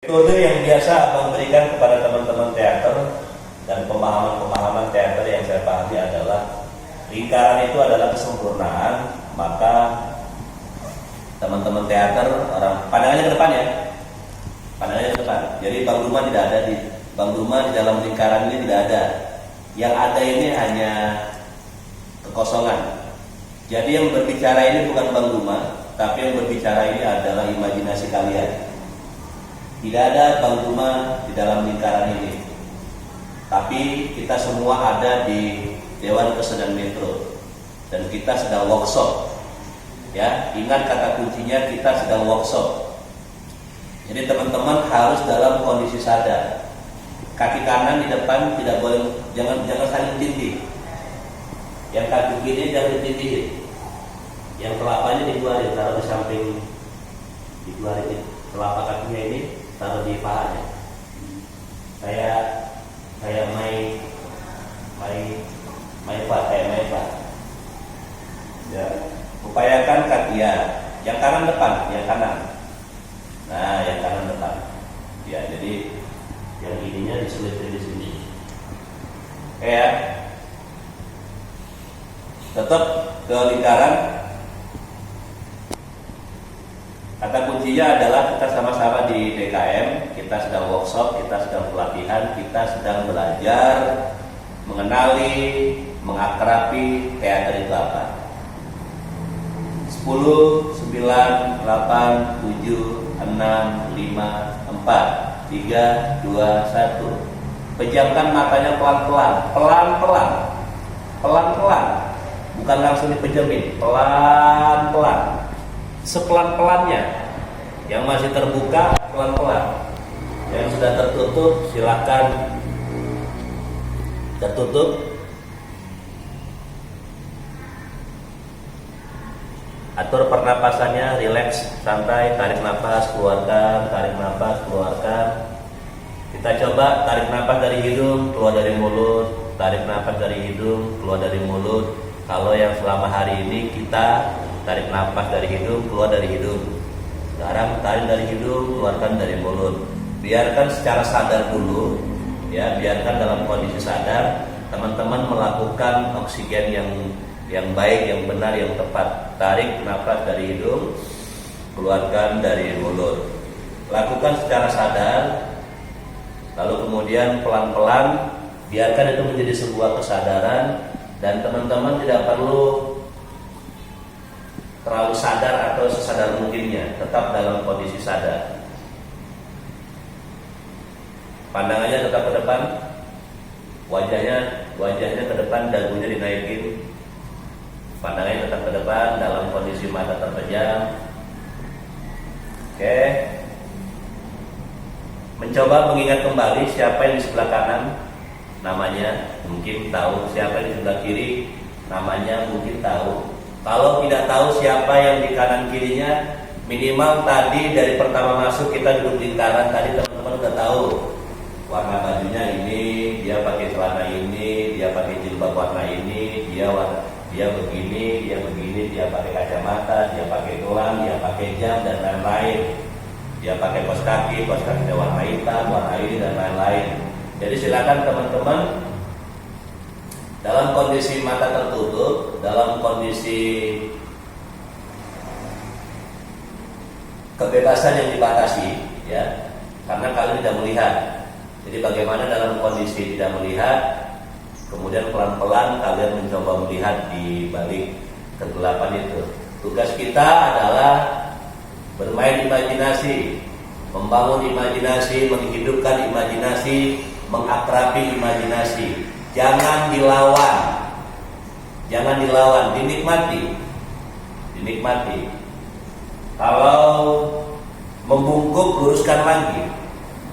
Metode yang biasa Abang berikan kepada teman-teman teater dan pemahaman-pemahaman teater yang saya pahami adalah lingkaran itu adalah kesempurnaan, maka teman-teman teater orang pandangannya ke depan ya, pandangannya ke depan. Jadi Bang Duma tidak ada Bang Duma di dalam lingkaran ini tidak ada. Yang ada ini hanya kekosongan. Jadi yang berbicara ini bukan Bang Duma, tapi yang berbicara ini adalah imajinasi kalian. Tidak ada Bang Duma di dalam lingkaran ini, tapi kita semua ada di Dewan Kesenian Metro dan kita sedang workshop. Ya, ingat kata kuncinya, kita sedang workshop. Jadi teman-teman harus dalam kondisi sadar. Kaki kanan di depan tidak boleh, jangan saling tindih. Yang kaki kiri jangan ditindihin. Yang telapanya dikeluarin, taruh di samping, dikeluarin telapak kakinya ini, taruh di pahanya. Kayak main pak. Ya, upayakan kaki ya, yang kanan depan, yang kanan. Nah, yang kanan depan. Ya, jadi yang ininya diselitin di sini. Ya, tetap ke lingkaran. Kata kuncinya adalah kita sama-sama di DKM, kita sedang workshop, kita sedang pelatihan, kita sedang belajar mengenali, mengakrabi teater itu apa. 10, 9, 8, 7, 6, 5, 4, 3, 2, 1. Pejamkan matanya pelan-pelan, bukan langsung dipejamin, pelan-pelan, sepelan-pelannya. Yang masih terbuka pelan-pelan, yang sudah tertutup silakan tertutup. Atur pernapasannya, rileks, santai, tarik nafas, keluarkan, tarik nafas, keluarkan. Kita coba tarik nafas dari hidung, keluar dari mulut, tarik nafas dari hidung, keluar dari mulut. Kalau yang selama hari ini kita tarik nafas dari hidung, keluar dari hidung. Sekarang tarik dari hidung, keluarkan dari mulut. Biarkan secara sadar dulu, ya, biarkan dalam kondisi sadar. Teman-teman melakukan oksigen yang baik, yang benar, yang tepat. Tarik nafas dari hidung, keluarkan dari mulut. Lakukan secara sadar, lalu kemudian pelan-pelan, biarkan itu menjadi sebuah kesadaran. Dan teman-teman tidak perlu terlalu sadar atau sesadar mungkinnya, tetap dalam kondisi sadar. Pandangannya tetap ke depan, wajahnya ke depan, dagunya dinaikin. Pandangannya tetap ke depan dalam kondisi mata terpejam. Oke. Mencoba mengingat kembali siapa yang di sebelah kanan, namanya mungkin tahu. Siapa yang di sebelah kiri, namanya mungkin tahu. Kalau tidak tahu siapa yang di kanan kirinya, minimal tadi dari pertama masuk kita duduk lingkaran, tadi teman-teman udah tahu warna bajunya ini, dia pakai celana ini, dia pakai jilbab warna ini, dia begini, dia pakai kacamata, dia pakai gelang, dia pakai jam dan lain-lain. Dia pakai kaos kakinya warna hitam, warna ini dan lain-lain. Jadi silakan teman-teman dalam kondisi mata tertutup, dalam kondisi kebebasan yang dibatasi, ya, karena kalian tidak melihat. Jadi bagaimana dalam kondisi tidak melihat, kemudian pelan-pelan kalian mencoba melihat di balik kegelapan itu. Tugas kita adalah bermain imajinasi, membangun imajinasi, menghidupkan imajinasi, mengakrabi imajinasi. Jangan dilawan, dinikmati. Kalau membungkuk, luruskan lagi.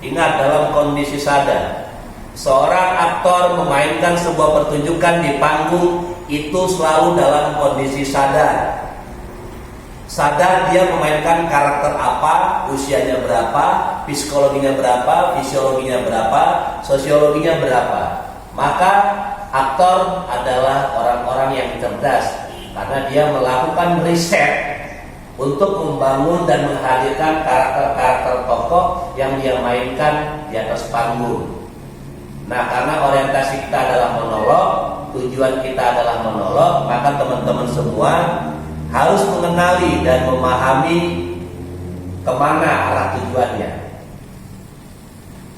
Ingat, dalam kondisi sadar. Seorang aktor memainkan sebuah pertunjukan di panggung itu selalu dalam kondisi sadar. Sadar dia memainkan karakter apa, usianya berapa, psikologinya berapa, fisiologinya berapa, sosiologinya berapa. Maka aktor adalah orang-orang yang cerdas karena dia melakukan riset untuk membangun dan menghadirkan karakter-karakter tokoh yang dia mainkan di atas panggung. Nah, karena orientasi kita adalah monolog, tujuan kita adalah monolog, maka teman-teman semua harus mengenali dan memahami kemana arah tujuannya.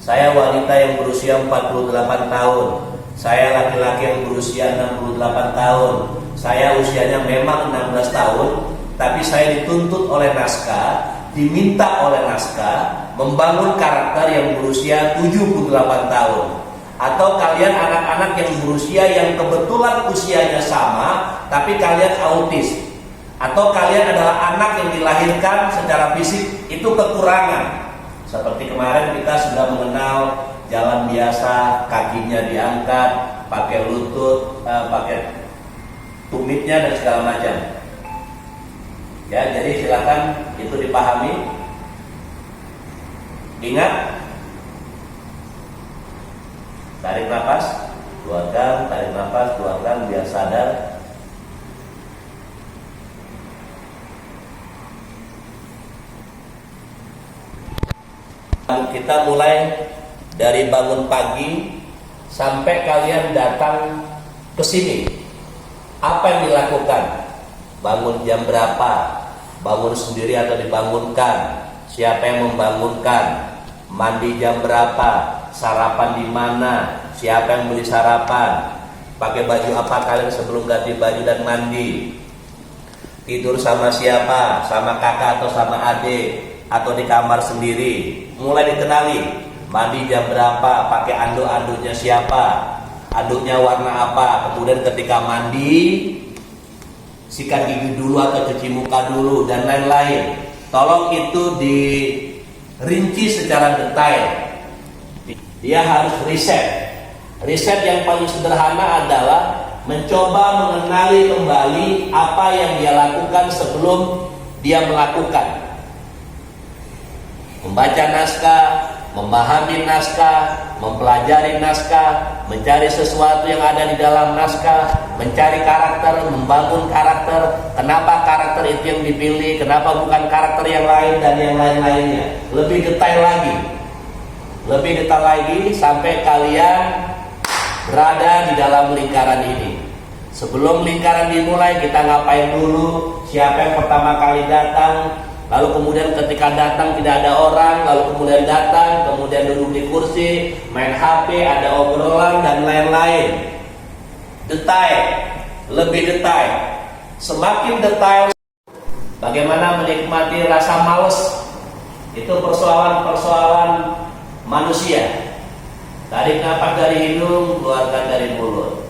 Saya wanita yang berusia 48 tahun, saya laki-laki yang berusia 68 tahun, saya usianya memang 16 tahun, tapi saya dituntut oleh naskah, diminta oleh naskah membangun karakter yang berusia 78 tahun. Atau kalian anak-anak yang berusia yang kebetulan usianya sama, tapi kalian autis. Atau kalian adalah anak yang dilahirkan secara fisik itu kekurangan. Seperti kemarin kita sudah mengenal jalan biasa, kakinya diangkat, pakai lutut, pakai tumitnya dan segala macam. Ya, jadi silakan itu dipahami. Ingat, tarik nafas, keluarkan, tarik nafas, keluarkan biar sadar. Kita mulai dari bangun pagi sampai kalian datang ke sini. Apa yang dilakukan? Bangun jam berapa? Bangun sendiri atau dibangunkan? Siapa yang membangunkan? Mandi jam berapa? Sarapan di mana? Siapa yang beli sarapan? Pakai baju apa kalian sebelum ganti baju dan mandi? Tidur sama siapa? Sama kakak atau sama adik? Atau di kamar sendiri? Mulai dikenali. Mandi jam berapa? Pakai anduk-anduknya siapa? Anduknya warna apa? Kemudian ketika mandi, sikat gigi dulu atau cuci muka dulu dan lain-lain. Tolong itu dirinci secara detail. Dia harus riset. Riset yang paling sederhana adalah mencoba mengenali kembali apa yang dia lakukan sebelum dia melakukan. Membaca naskah, memahami naskah, mempelajari naskah, mencari sesuatu yang ada di dalam naskah, mencari karakter, membangun karakter, kenapa karakter itu yang dipilih, kenapa bukan karakter yang lain dan yang lain-lainnya. Lebih detail lagi sampai kalian berada di dalam lingkaran ini. Sebelum lingkaran dimulai, kita ngapain dulu, siapa yang pertama kali datang, lalu kemudian ketika datang tidak ada orang, lalu kemudian datang, kemudian duduk di kursi, main HP, ada obrolan dan lain-lain. Detail, lebih detail. Semakin detail, bagaimana menikmati rasa males, itu persoalan-persoalan manusia. Tarik nafas dari hidung, keluarkan dari mulut.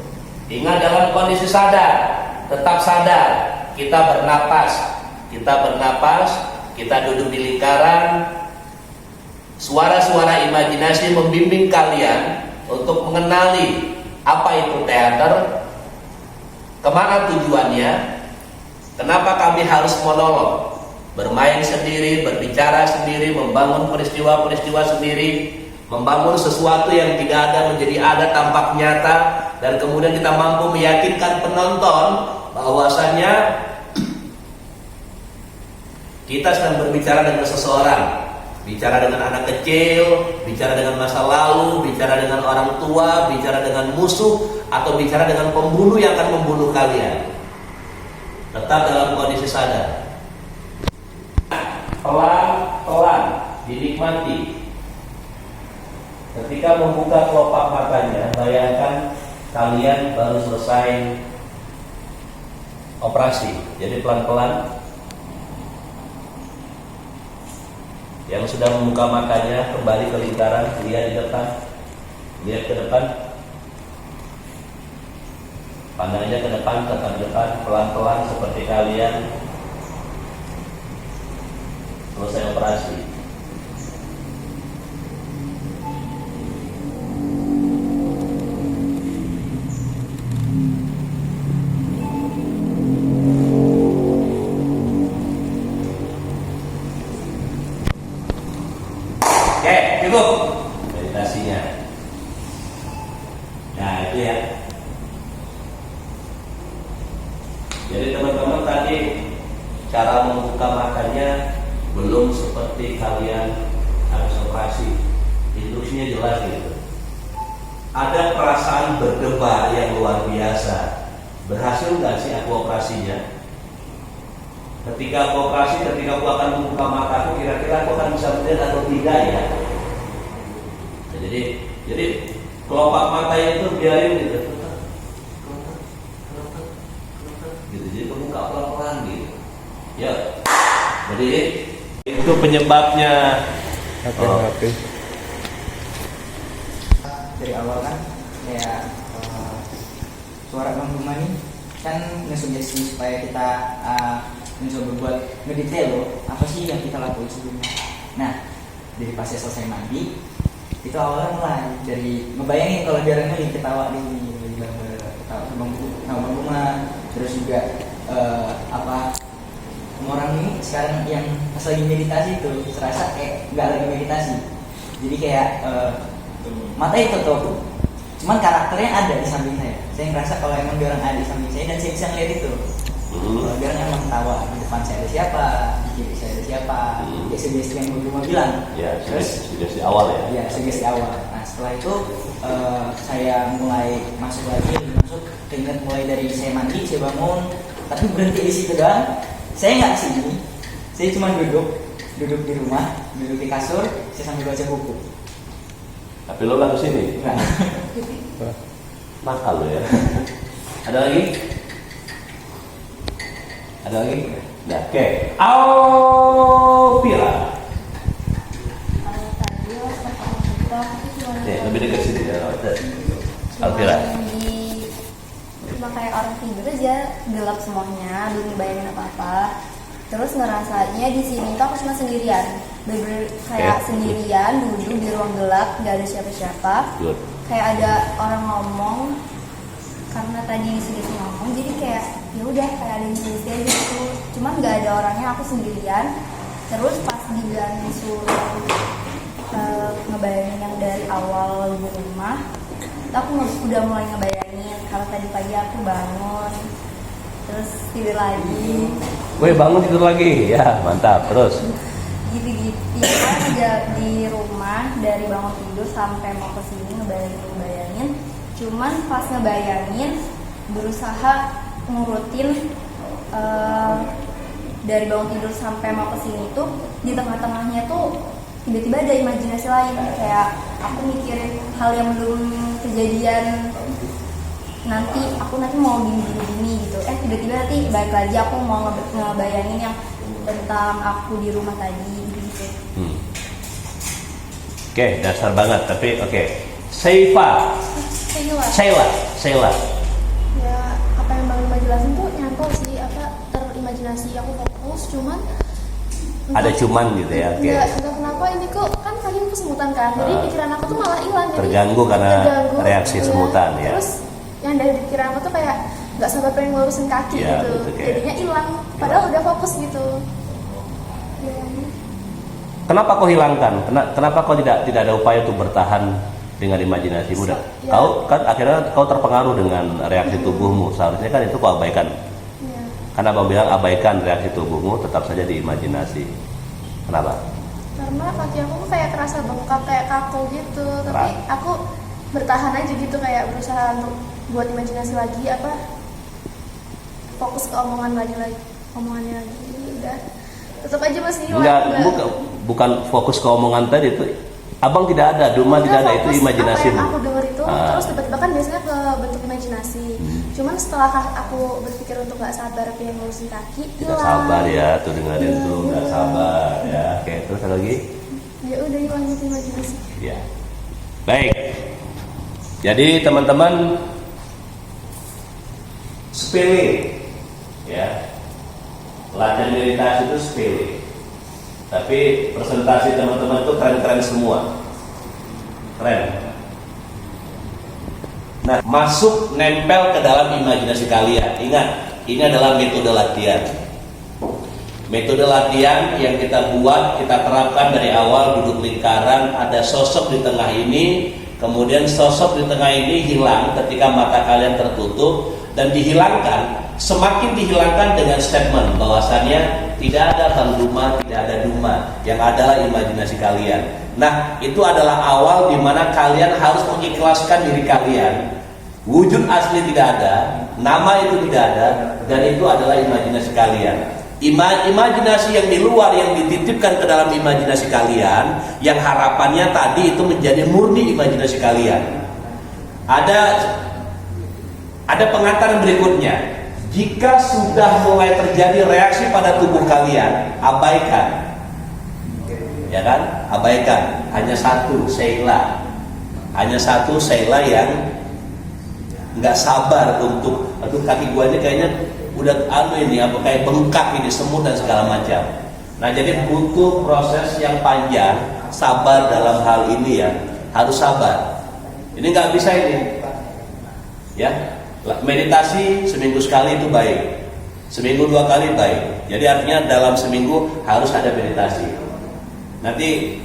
Ingat dalam kondisi sadar, tetap sadar, kita bernapas, kita duduk di lingkaran. Suara-suara imajinasi membimbing kalian untuk mengenali apa itu teater, kemana tujuannya, kenapa kami harus monolog, bermain sendiri, berbicara sendiri, membangun peristiwa-peristiwa sendiri, membangun sesuatu yang tidak ada menjadi ada, tampak nyata, dan kemudian kita mampu meyakinkan penonton bahwasannya kita sedang berbicara dengan seseorang, bicara dengan anak kecil, bicara dengan masa lalu, bicara dengan orang tua, bicara dengan musuh, atau bicara dengan pembunuh yang akan membunuh kalian. Tetap dalam kondisi sadar. Pelan-pelan dinikmati. Ketika membuka kelopak matanya, bayangkan kalian baru selesai operasi. Jadi pelan-pelan. Yang sudah membuka matanya kembali ke lingkaran, lihat di depan, lihat ke depan, pandang aja ke depan, tetap di depan, pelan-pelan seperti kalian selesai operasi. Cukup meditasinya. Nah itu ya. Jadi teman-teman tadi cara membuka matanya belum seperti kalian habis operasi. Instruksinya jelas gitu. Ada perasaan berdebar yang luar biasa. Berhasil nggak sih aku operasinya? Ketika aku operasi, ketika aku akan membuka mataku, kira-kira aku akan bisa melihat atau tidak ya? Nah, jadi kelopak matanya itu biarin gitu. Jadi kebuka pelan-pelan gitu. Ya. Jadi itu penyebabnya. Oke. Dari awal kan kayak suara Bang Duma nih kan ngesugesti supaya kita mencoba buat ngedetail loh apa sih yang kita lakuin sebelumnya. Nah dari pas selesai mandi itu awalnya mulai dari ngebayangin kalau dia lagi ketawa di sini, ketawa sama Bang Duma, terus juga orang ini sekarang yang pas lagi meditasi itu serasa kayak nggak lagi meditasi, jadi kayak mata itu tuh, cuman karakternya ada di samping saya. Saya ngerasa kalau emang dia orang ada di samping saya dan saya bisa ngeliat itu. Kalau dia orang emang ketawa di depan saya ada siapa, di kiri saya ada siapa, ya sugesti yang Bang bilang. Ya, terus sugesti awal ya. Ya sugesti awal. Nah setelah itu saya mulai masuk keinget mulai dari saya mandi, saya bangun, tapi berhenti di situ doang. Saya nggak sini, saya cuma duduk di rumah, duduk di kasur, saya sambil baca buku. Tapi lo lah kesini. Nakal lo ya. Ada lagi? Ada lagi? Nah, oke. Alvira. Nih, lebih dekat sini ya. Alvira. Cuma kayak orang tidur aja, gelap semuanya, belum dibayangin apa-apa. Terus ngerasanya di sini tuh aku cuma sendirian, bener kayak sendirian duduk di ruang gelap, nggak ada siapa-siapa. Kayak ada orang ngomong, karena tadi disuruh ngomong, jadi kayak ya udah kayak ada yang aja gitu. Cuman nggak ada orangnya, aku sendirian. Terus pas dibilang disuruh ngebayangin yang dari awal di rumah, aku udah mulai ngebayangin kalau tadi pagi aku bangun, terus tidur lagi. Woi, bangun tidur lagi, ya mantap. Terus Gitu-gitu aja di rumah dari bangun tidur sampai mau kesini ngebayangin. Cuman pas ngebayangin berusaha ngurutin dari bangun tidur sampai mau kesini tuh di tengah-tengahnya tuh tiba-tiba ada imajinasi lain, kayak aku mikirin hal yang belum kejadian, aku nanti mau gini gitu. Tiba-tiba nanti balik lagi aku mau ngebayangin yang tentang aku di rumah tadi gitu. Oke, dasar banget, tapi oke. Seifa. Sheila. Ya, apa yang Bang Lima jelasin tuh nyantol sih, terimajinasi, aku fokus, cuman Ada cuman gitu ya, oke. Enggak kenapa ini kok kan tadi aku semutan kan, jadi pikiran aku tuh malah hilang. Terganggu karena reaksi semutan ya. Terus yang dari pikiran aku tuh kayak nggak sabar pengen ngelurusin kaki ya, gitu, betul, jadinya hilang. Padahal udah fokus gitu. Ya. Kenapa kau hilangkan? Kenapa kau tidak ada upaya untuk bertahan dengan imajinasimu? Ya. Kau kan akhirnya kau terpengaruh dengan reaksi tubuhmu. Seharusnya kan itu kau abaikan. Ya. Karena Abang bilang abaikan reaksi tubuhmu, tetap saja di imajinasi. Kenapa? Karena kaki aku tuh kayak kerasa bengkak, kayak kaku gitu. Tapi aku bertahan aja gitu, kayak berusaha untuk buat imajinasi lagi, fokus ke omongannya lagi. Udah, tetap aja masih hilang. Bukan fokus ke omongan tadi itu. Abang tidak ada, Duma tidak ada, itu imajinasi. Apa yang aku denger itu terus tiba-tiba kan biasanya ke bentuk imajinasi. Cuman setelah aku berpikir untuk nggak sabar pengen ngurusin kaki, Tidak hilang. sabar ya, tuh dengerin tuh, nggak sabar ya. Oke, terus ada lagi? Ya udah hilang gitu imajinasi. Ya, baik. Jadi teman-teman sepele, ya. Latihan meditasi itu sepele. Tapi presentasi teman-teman itu keren-keren semua. Keren. Nah, masuk nempel ke dalam imajinasi kalian. Ingat, ini adalah metode latihan. Metode latihan yang kita buat, kita terapkan dari awal duduk lingkaran, ada sosok di tengah ini, kemudian sosok di tengah ini hilang ketika mata kalian tertutup dan dihilangkan, semakin dihilangkan dengan statement bahwasannya tidak ada bang Duma, tidak ada Duma, yang adalah imajinasi kalian. Nah, itu adalah awal di mana kalian harus mengikhlaskan diri kalian. Wujud asli tidak ada, nama itu tidak ada, dan itu adalah imajinasi kalian. Imajinasi yang di luar yang dititipkan ke dalam imajinasi kalian, yang harapannya tadi itu menjadi murni imajinasi kalian. Ada pengantar berikutnya. Jika sudah mulai terjadi reaksi pada tubuh kalian, abaikan. Ya kan? Abaikan. Hanya satu Sheila. Hanya satu Sheila yang nggak sabar untuk, aduh kaki gua ini kayaknya udah kayak bengkak ini, semut dan segala macam. Nah, jadi butuh proses yang panjang, sabar dalam hal ini ya, harus sabar. Ini nggak bisa ini, ya. Meditasi seminggu sekali itu baik, seminggu 2 kali baik. Jadi artinya dalam seminggu harus ada meditasi. Nanti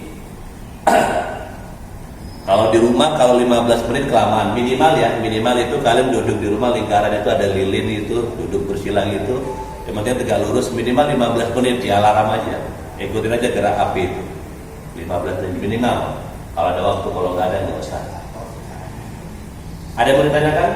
kalau di rumah, kalau 15 menit kelamaan, minimal ya, minimal itu kalian duduk di rumah, lingkaran itu ada lilin itu, duduk bersilang itu, yang penting tegak lurus, minimal 15 menit, di alarm aja, ikutin aja gerak api itu, 15 menit minimal. Kalau ada waktu, kalau nggak ada nggak usah. Ada yang mau ditanyakan?